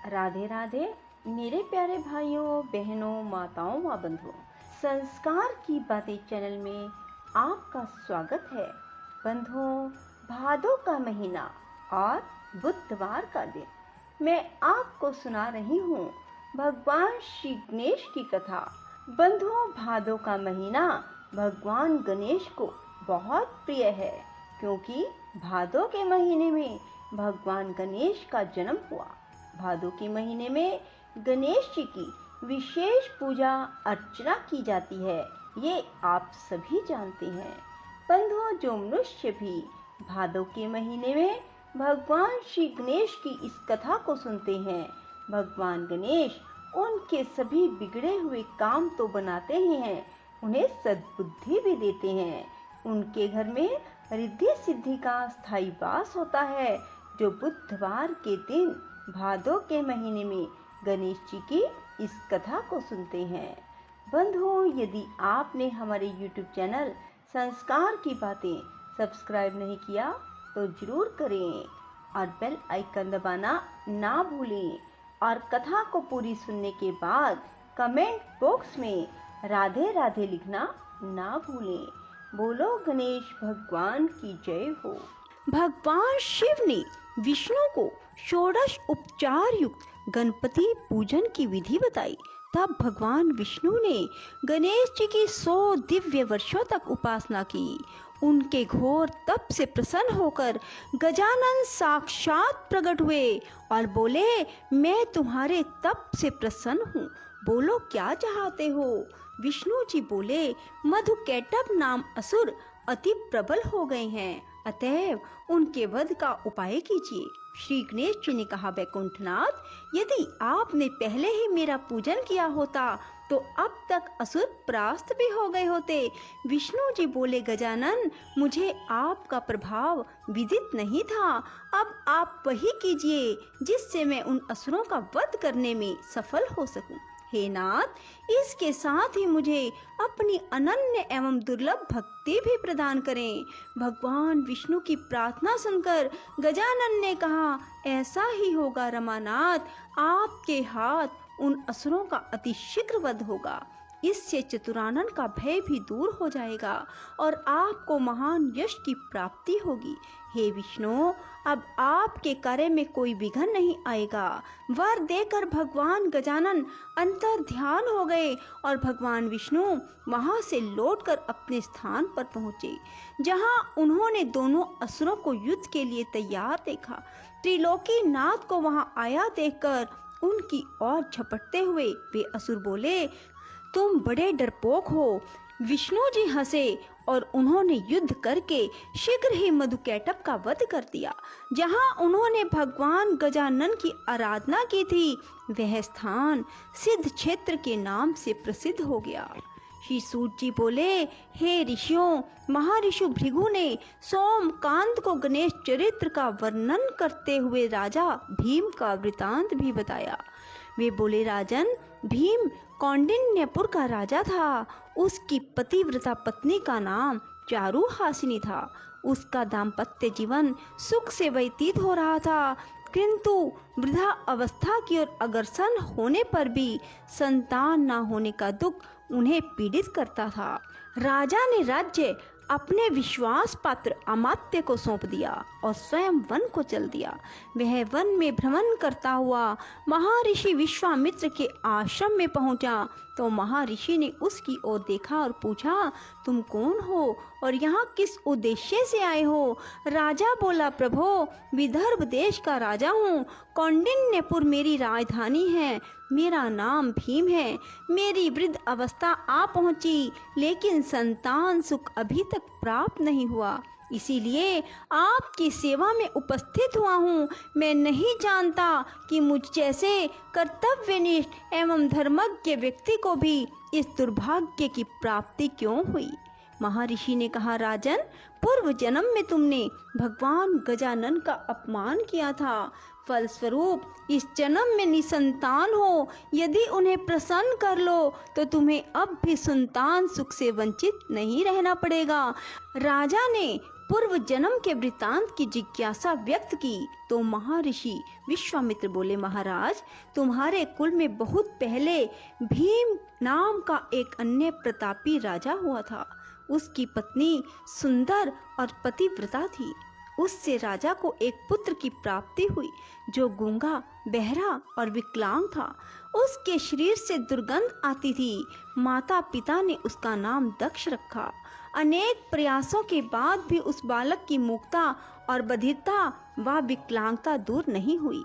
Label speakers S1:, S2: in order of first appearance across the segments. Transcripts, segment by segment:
S1: राधे राधे मेरे प्यारे भाइयों बहनों माताओं व बंधुओं, संस्कार की बातें चैनल में आपका स्वागत है। बंधुओं, भादों का महीना और बुधवार का दिन मैं आपको सुना रही हूँ भगवान श्री गणेश की कथा। बंधुओं, भादों का महीना भगवान गणेश को बहुत प्रिय है, क्योंकि भादों के महीने में भगवान गणेश का जन्म हुआ। भादों के महीने में गणेश जी की विशेष पूजा अर्चना की जाती है, ये आप सभी जानते हैं। बंधुओं, जो मनुष्य भी भादों के महीने में भगवान श्री गणेश की इस कथा को सुनते हैं, भगवान गणेश उनके सभी बिगड़े हुए काम तो बनाते ही हैं, उन्हें सद्बुद्धि भी देते हैं। उनके घर में रिद्धि सिद्धि का स्थायी वास होता है। जो बुधवार के दिन भादों के महीने में गणेश जी की इस कथा को सुनते हैं। बंधुओं, यदि आपने हमारे YouTube चैनल संस्कार की बातें सब्सक्राइब नहीं किया तो जरूर करें और बेल आइकन दबाना ना भूलें। और कथा को पूरी सुनने के बाद कमेंट बॉक्स में राधे राधे लिखना ना भूलें। बोलो गणेश भगवान की जय हो। भगवान शिव ने विष्णु को षोडश उपचार युक्त गणपति पूजन की विधि बताई। तब भगवान विष्णु ने गणेश जी की 100 दिव्य वर्षों तक उपासना की। उनके घोर तप से प्रसन्न होकर गजानन साक्षात प्रकट हुए और बोले, मैं तुम्हारे तप से प्रसन्न हूँ, बोलो क्या चाहते हो। विष्णु जी बोले, मधुकैटभ नाम असुर अति प्रबल हो गए हैं, अतएव उनके वध का उपाय कीजिए। श्री गणेश जी ने कहा, वैकुंठनाथ, यदि आपने पहले ही मेरा पूजन किया होता तो अब तक असुर परास्त भी हो गए होते। विष्णु जी बोले, गजानन, मुझे आपका प्रभाव विदित नहीं था, अब आप वही कीजिए जिससे मैं उन असुरों का वध करने में सफल हो सकूं। हे नाथ, इसके साथ ही मुझे अपनी अनन्य एवं दुर्लभ भक्ति भी प्रदान करें। भगवान विष्णु की प्रार्थना सुनकर गजानन ने कहा, ऐसा ही होगा रमानाथ, आपके हाथ उन असुरों का अति शीघ्र वध होगा। इससे चतुरानन का भय भी दूर हो जाएगा और आपको महान यश की प्राप्ति होगी। हे विष्णु, अब आपके कार्य में कोई विघ्न नहीं आएगा। वर देकर भगवान गजानन अंतर ध्यान हो गए और भगवान विष्णु वहां से लौटकर अपने स्थान पर पहुंचे, जहां उन्होंने दोनों असुरों को युद्ध के लिए तैयार देखा। त्रिलोकी नाथ को वहां आया देखकर उनकी ओर झपटते हुए वे असुर बोले, तुम बड़े डरपोक हो। विष्णु जी हंसे और उन्होंने युद्ध करके शीघ्र ही मधुकैटभ का वध कर दिया। जहां उन्होंने भगवान गजानन की आराधना की थी, वह स्थान सिद्ध क्षेत्र के नाम से प्रसिद्ध हो गया। श्री सूत जी बोले, हे ऋषियों, महर्षि भृगु ने सोमकांत को गणेश चरित्र का वर्णन करते हुए राजा भीम का वृतांत भी बताया। वे बोले, राजन, भीम कौंडिन्यपुर का राजा था। उसकी पतिव्रता पत्नी का नाम चारुहासिनी था। उसका दाम्पत्य जीवन सुख से व्यतीत हो रहा था, किंतु वृद्धा अवस्था की ओर अग्रसर होने पर भी संतान न होने का दुख उन्हें पीड़ित करता था। राजा ने राज्य अपने विश्वास पात्र अमात्य को सौंप दिया और स्वयं वन को चल दिया। वह वन में भ्रमण करता हुआ महर्षि विश्वामित्र के आश्रम में पहुंचा तो महर्षि ने उसकी ओर देखा और पूछा, तुम कौन हो और यहाँ किस उद्देश्य से आए हो। राजा बोला, प्रभो, विदर्भ देश का राजा हूँ, कौंडिन्यपुर मेरी राजधानी है, मेरा नाम भीम है। मेरी वृद्ध अवस्था आ पहुंची, लेकिन संतान सुख अभी तक प्राप्त नहीं हुआ, इसीलिए आपकी सेवा में उपस्थित हुआ हूँ। मैं नहीं जानता कि मुझ जैसे कर्तव्यनिष्ठ एवं धर्मज्ञ व्यक्ति को भी इस दुर्भाग्य की प्राप्ति क्यों हुई। महर्षि ने कहा, राजन, पूर्व जन्म में तुमने भगवान गजानन का अपमान किया था। फलस्वरूप इस जन्म में निसंतान हो। यदि उन्हें प्रसन्न कर लो तो तुम्हें अब भी संतान सुख से वंचित नहीं रहना पड़ेगा। राजा ने पूर्व जन्म के वृतांत की जिज्ञासा व्यक्त की तो महर्षि विश्वामित्र बोले, महाराज, तुम्हारे कुल में बहुत पहले भीम नाम का एक अन्य प्रतापी राजा हुआ था। उसकी पत्नी सुंदर और पतिव्रता थी। उससे राजा को एक पुत्र की प्राप्ति हुई जो गूंगा, बहरा और विकलांग था। उसके शरीर से दुर्गंध आती थी। माता पिता ने उसका नाम दक्ष रखा। अनेक प्रयासों के बाद भी उस बालक की मूकता और बधिरता व विकलांगता दूर नहीं हुई।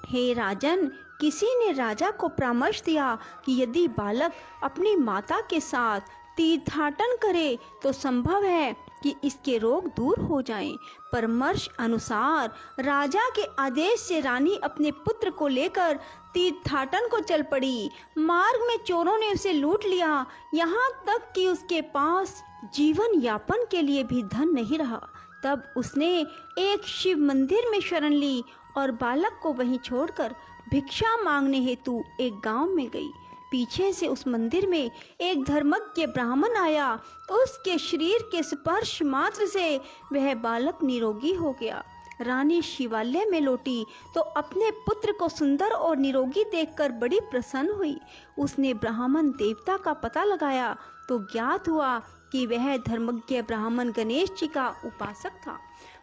S1: हे राजन, किसी ने राजा को परामर्श दिया कि यदि बालक अपनी माता के साथ तीर्थाटन करे तो संभव है कि इसके रोग दूर हो जाएं। परामर्श अनुसार राजा के आदेश से रानी अपने पुत्र को लेकर तीर्थाटन को चल पड़ी। मार्ग में चोरों ने उसे लूट लिया, यहाँ तक कि उसके पास जीवन यापन के लिए भी धन नहीं रहा। तब उसने एक शिव मंदिर में शरण ली और बालक को वहीं छोड़कर भिक्षा मांगने हेतु एक गांव में गई। पीछे से उस मंदिर में एक धर्मज्ञ ब्राह्मण आया। उसके शरीर के स्पर्श मात्र से वह बालक निरोगी हो गया। रानी शिवालय में लौटी तो अपने पुत्र को सुंदर और निरोगी देखकर बड़ी प्रसन्न हुई। उसने ब्राह्मण देवता का पता लगाया तो ज्ञात हुआ कि वह धर्मज्ञ ब्राह्मण गणेश जी का उपासक था।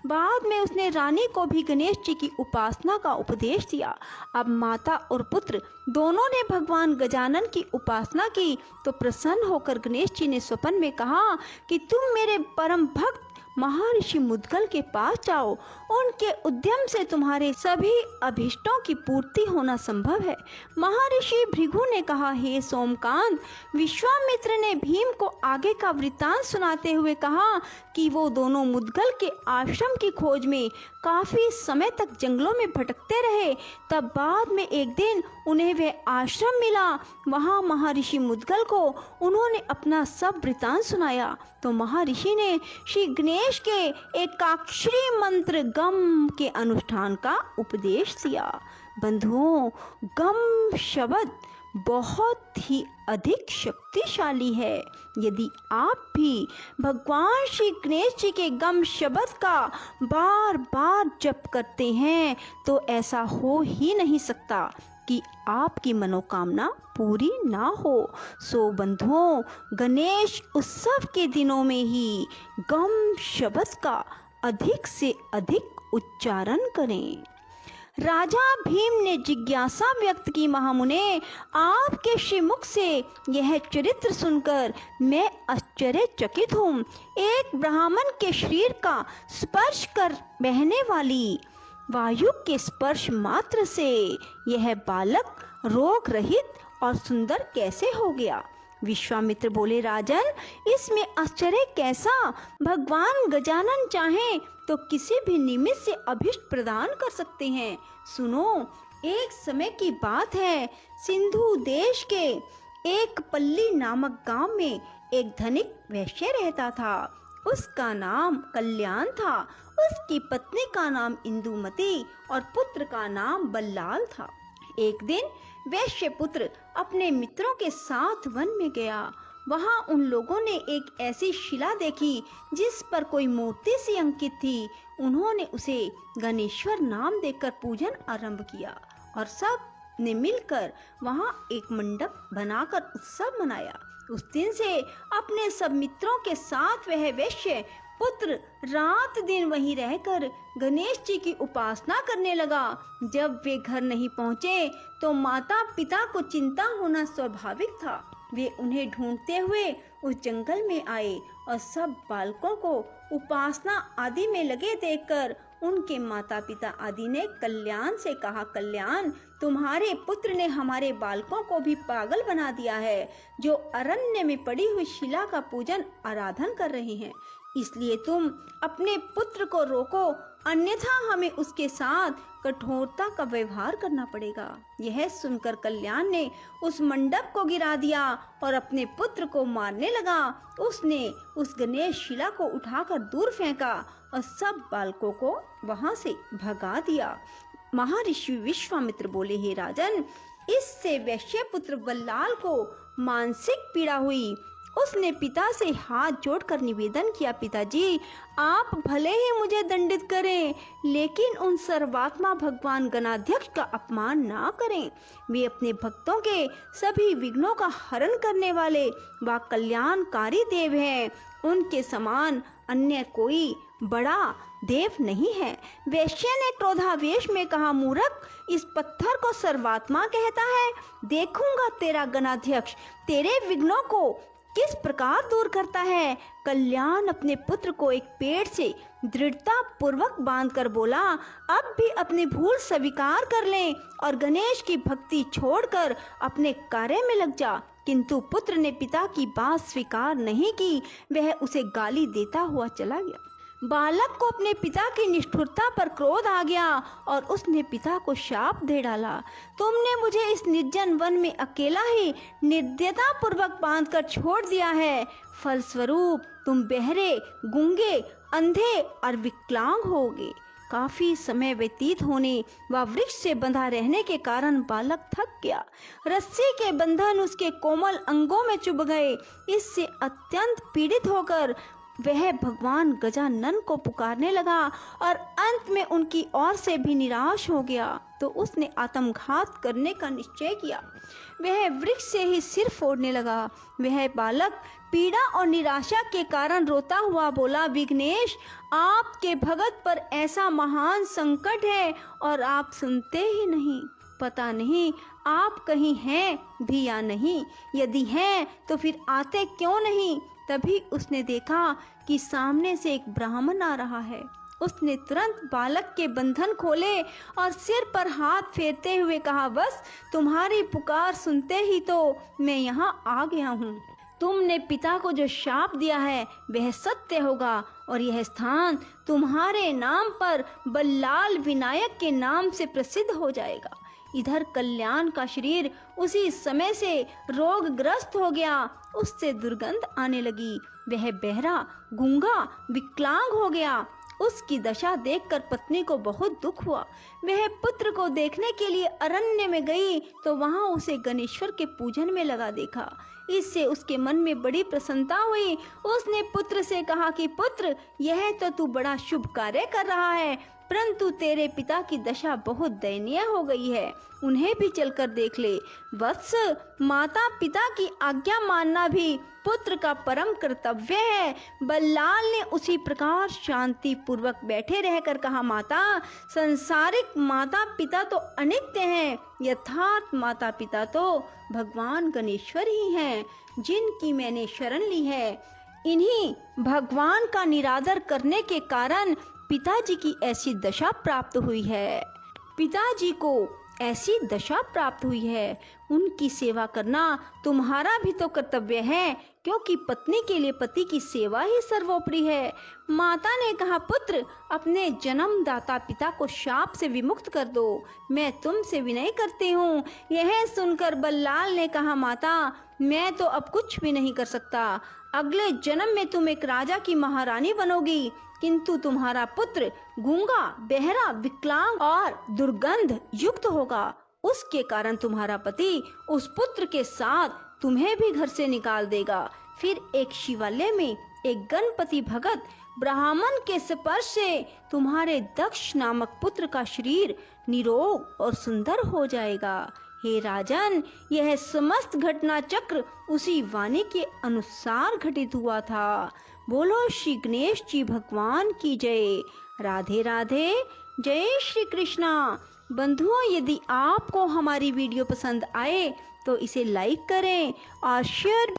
S1: बाद में उसने रानी को भी गणेश जी की उपासना का उपदेश दिया। अब माता और पुत्र दोनों ने भगवान गजानन की उपासना की तो प्रसन्न होकर गणेश जी ने स्वप्न में कहा कि तुम मेरे परम भक्त महर्षि मुद्गल के पास जाओ। उनके उद्यम से तुम्हारे सभी अभिष्टों की पूर्ति होना संभव है। महर्षि भृगु ने कहा, हे सोमकांत, विश्वामित्र ने भीम को आगे का वृत्तांत सुनाते हुए कहा कि वो दोनों मुद्गल के आश्रम की खोज में काफी समय तक जंगलों में भटकते रहे। तब बाद में एक दिन उन्हें वह आश्रम मिला। वहाँ महर्षि मुद्गल को उन्होंने अपना सब वृत्तांत सुनाया तो महर्षि ने श्री गणेश के एकाक्षरी मंत्र गम के अनुष्ठान का उपदेश दिया। बंधुओं, गम शब्द बहुत ही अधिक शक्तिशाली है। यदि आप भी भगवान श्री गणेश जी के गम शब्द का बार बार जप करते हैं तो ऐसा हो ही नहीं सकता कि आपकी मनोकामना पूरी ना हो। सो बंधुओं, गणेश उत्सव के दिनों में ही गम शब्द का अधिक से अधिक उच्चारण करें। राजा भीम ने जिज्ञासा व्यक्त की, महामुने, आपके श्रीमुख से यह चरित्र सुनकर मैं आश्चर्यचकित हूँ। एक ब्राह्मण के शरीर का स्पर्श कर बहने वाली वायु के स्पर्श मात्र से यह बालक रोग रहित और सुंदर कैसे हो गया? विश्वामित्र बोले, राजन, इसमें आश्चर्य कैसा? भगवान गजानन चाहें तो किसी भी निमित्त से अभिष्ट प्रदान कर सकते हैं। सुनो, एक समय की बात है। सिंधु देश के एक पल्ली नामक गांव में एक धनिक वैश्य रहता था। उसका नाम कल्याण था। उसकी पत्नी का नाम इंदुमती और पुत्र का नाम बल्लाल था। एक दिन वैश्य पुत्र अपने मित्रों के साथ वन में गया। वहां उन लोगों ने एक ऐसी शिला देखी जिस पर कोई मूर्ति सी अंकित थी। उन्होंने उसे गणेश्वर नाम देकर पूजन आरंभ किया और सब ने मिलकर वहां एक मंडप बनाकर उत्सव मनाया। उस दिन से अपने सब मित्रों के साथ वह वैश्य पुत्र रात दिन वहीं रहकर गणेश जी की उपासना करने लगा। जब वे घर नहीं पहुंचे तो माता पिता को चिंता होना स्वाभाविक था। वे उन्हें ढूंढते हुए उस जंगल में आए और सब बालकों को उपासना आदि में लगे देखकर उनके माता पिता आदि ने कल्याण से कहा, कल्याण, तुम्हारे पुत्र ने हमारे बालकों को भी पागल बना दिया है, जो अरण्य में पड़ी हुई शिला का पूजन आराधन कर रहे हैं। इसलिए तुम अपने पुत्र को रोको, अन्यथा हमें उसके साथ कठोरता का व्यवहार करना पड़ेगा। यह सुनकर कल्याण ने उस मंडप को गिरा दिया और अपने पुत्र को मारने लगा। उसने उस गणेश शिला को उठाकर दूर फेंका और सब बालकों को वहां से भगा दिया। महर्षि विश्वामित्र बोले, हे राजन, इससे वैश्य पुत्र बल्लाल को मानसिक पीड़ा हुई। उसने पिता से हाथ जोड़कर निवेदन किया, पिताजी, आप भले ही मुझे दंडित करें, लेकिन उन सर्वात्मा भगवान गणाध्यक्ष का अपमान ना करें। वे अपने भक्तों के सभी विघ्नों का हरण करने वाले व कल्याणकारी देव हैं। उनके समान अन्य कोई बड़ा देव नहीं है। वैश्य ने क्रोधावेश में कहा, मूर्ख, इस पत्थर को सर्वात्मा कहता है। देखूंगा तेरा गणाध्यक्ष तेरे विघ्नों को किस प्रकार दूर करता है। कल्याण अपने पुत्र को एक पेड़ से दृढ़ता पूर्वक बांधकर बोला, अब भी अपनी भूल स्वीकार कर ले और गणेश की भक्ति छोड़कर अपने कार्य में लग जा। किंतु पुत्र ने पिता की बात स्वीकार नहीं की। वह उसे गाली देता हुआ चला गया। बालक को अपने पिता की निष्ठुरता पर क्रोध आ गया और उसने पिता को शाप दे डाला, तुमने मुझे इस निर्जन वन में अकेला ही निर्दयता पूर्वक बांध कर छोड़ दिया है। फलस्वरूप तुम बहरे, गूंगे, अंधे और विकलांग होगे। काफी समय व्यतीत होने व वृक्ष से बंधा रहने के कारण बालक थक गया। रस्सी के बंधन उसके कोमल अंगों में चुभ गए। इससे अत्यंत पीड़ित होकर वह भगवान गजानन को पुकारने लगा और अंत में उनकी ओर से भी निराश हो गया तो उसने आत्मघात करने का निश्चय किया। वह वृक्ष से ही सिर फोड़ने लगा। वह बालक पीड़ा और निराशा के कारण रोता हुआ बोला, विघ्नेश, आपके भगत पर ऐसा महान संकट है और आप सुनते ही नहीं। पता नहीं आप कहीं हैं भी या नहीं। यदि हैं तो फिर आते क्यों नहीं। तभी उसने देखा कि सामने से एक ब्राह्मण आ रहा है। उसने तुरंत बालक के बंधन खोले और सिर पर हाथ फेरते हुए कहा, बस तुम्हारी पुकार सुनते ही तो मैं यहाँ आ गया हूँ। तुमने पिता को जो शाप दिया है वह सत्य होगा और यह स्थान तुम्हारे नाम पर बल्लाल विनायक के नाम से प्रसिद्ध हो जाएगा। इधर कल्याण का शरीर उसी समय से रोगग्रस्त हो गया। उससे दुर्गंध आने लगी। वह बहरा, गूंगा, विकलांग हो गया। उसकी दशा देखकर पत्नी को बहुत दुख हुआ। वह पुत्र को देखने के लिए अरण्य में गई तो वहां उसे गणेश्वर के पूजन में लगा देखा। इससे उसके मन में बड़ी प्रसन्नता हुई। उसने पुत्र से कहा कि पुत्र, यह तो तू बड़ा शुभ कार्य कर रहा है, परंतु तेरे पिता की दशा बहुत दयनीय हो गई है। उन्हें भी चलकर देख ले। वत्स, माता पिता की आज्ञा मानना भी पुत्र का परम कर्तव्य है। बल्लाल ने उसी प्रकार शांति पूर्वक बैठे रहकर कहा, माता, संसारिक माता पिता तो अनित्य हैं, यथार्थ माता पिता तो भगवान गणेश्वर ही हैं, जिनकी मैंने शरण ली है। इन्हीं भगवान का निरादर करने के कारण पिताजी की ऐसी दशा प्राप्त हुई है। पिताजी को ऐसी दशा प्राप्त हुई है। उनकी सेवा करना तुम्हारा भी तो कर्तव्य है, क्योंकि पत्नी के लिए पति की सेवा ही सर्वोपरि है। माता ने कहा, पुत्र, अपने जन्मदाता पिता को शाप से विमुक्त कर दो। मैं तुमसे विनय करती हूँ। यह सुनकर बल्लाल ने कहा, माता, मैं तो अब कुछ भी नहीं कर सकता। अगले जन्म में तुम एक राजा की महारानी बनोगी, किंतु तुम्हारा पुत्र गूंगा, बहरा, विकलांग और दुर्गंध युक्त होगा। उसके कारण तुम्हारा पति उस पुत्र के साथ तुम्हें भी घर से निकाल देगा। फिर एक शिवालय में एक गणपति भगत ब्राह्मण के स्पर्श से तुम्हारे दक्ष नामक पुत्र का शरीर निरोग और सुंदर हो जाएगा। हे राजन, यह समस्त घटना चक्र उसी वाणी के अनुसार घटित हुआ था। बोलो श्री गणेश जी भगवान की जय। राधे राधे। जय श्री कृष्णा। बंधुओं, यदि आपको हमारी वीडियो पसंद आए तो इसे लाइक करें और शेयर